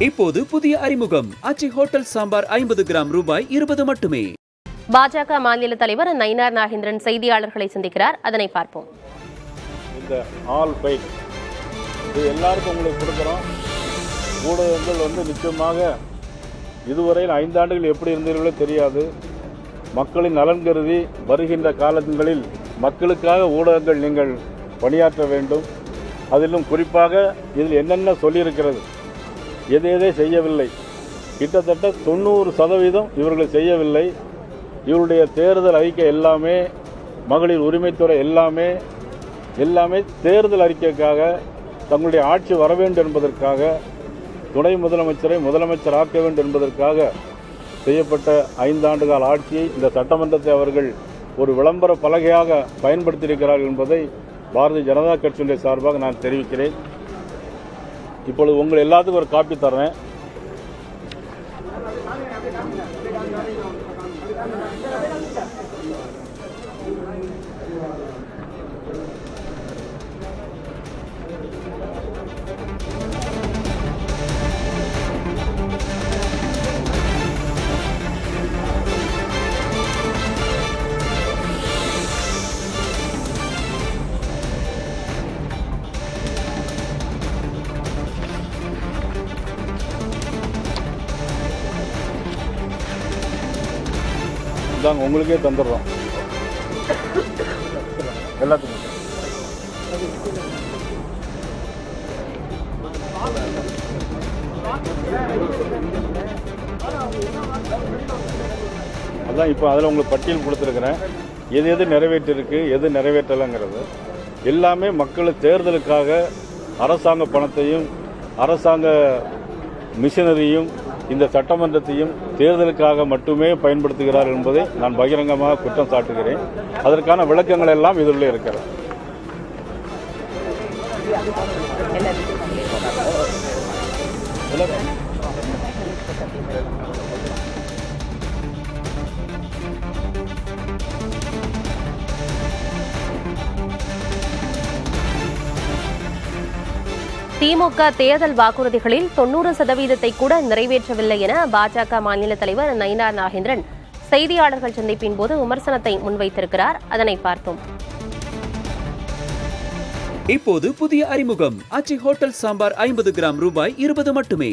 இப்போது புதிய அறிமுகம் அச்சி ஹோட்டல் சாம்பார் 50 கிராம் ரூபாய் 20 மட்டுமே. பாஜக மாநில தலைவர் நயினார் நாகேந்திரன் செய்தியாளர்களை சந்திக்கிறார். அதனை பார்ப்போம். இந்த ஆல் பைக் இது எல்லாருக்கும் உங்களுக்கு கொடுக்குறோம். ஊடகங்கள் நிச்சயமாக இதுவரையில் 5 ஆண்டுகள் எப்படி இருந்தீர்களோ தெரியாது. மக்களின் நலன் கருதி வருகின்ற காலங்களில் மக்களுக்காக ஊடகங்கள் நீங்கள் பணியாற்ற வேண்டும். அதிலும் குறிப்பாக இதில் என்னென்ன சொல்லியிருக்கிறது, எதை செய்யவில்லை, கிட்டத்தட்ட 90% இவர்கள் செய்யவில்லை. இவருடைய தேர்தல் அறிக்கை எல்லாமே, மகளிர் உரிமைத்துறை எல்லாமே தேர்தல் அறிக்கைக்காக, தங்களுடைய ஆட்சி வர வேண்டும் என்பதற்காக, துணை முதலமைச்சரை முதலமைச்சர் ஆக்க வேண்டும் என்பதற்காக செய்யப்பட்ட 5 ஆண்டு கால ஆட்சியை இந்த சட்டமன்றத்தை அவர்கள் ஒரு விளம்பர பலகையாக பயன்படுத்தியிருக்கிறார்கள் என்பதை பாரதிய ஜனதா கட்சியினுடைய சார்பாக நான் தெரிவிக்கிறேன். இப்பொழுது உங்கள் எல்லாத்துக்கும் ஒரு காப்பி தர்றேன். இதாங்க உங்களுக்கே தந்துடுறோம் எல்லாத்துக்கும். அதான் இப்போ அதில் உங்களுக்கு பட்டியல் கொடுத்துருக்குறேன். எது நிறைவேற்றிருக்கு, எது நிறைவேற்றலைங்கிறது எல்லாமே மக்கள் தேர்தலுக்காக அரசாங்க பணத்தையும் அரசாங்க மிஷினரியும் இந்த சட்டமன்றத்தையும் தேர்தலுக்காக மட்டுமே பயன்படுத்துகிறார் என்பதை நான் பகிரங்கமாக குற்றம் சாட்டுகிறேன். அதற்கான விளக்கங்கள் எல்லாம் இதில் இருக்கிறது. திமுக தேர்தல் வாக்குறுதிகளில் 90% கூட நிறைவேற்றவில்லை என பாஜக மாநில தலைவர் நயினார் நாகேந்திரன் செய்தியாளர்கள் சந்திப்பின் போது விமர்சனத்தை முன்வைத்திருக்கிறார். அதனை பார்த்தோம். இப்போது புதிய அறிமுகம் அச்சி ஹோட்டல் சாம்பார் 50 கிராம் ரூபாய் 20 மட்டுமே.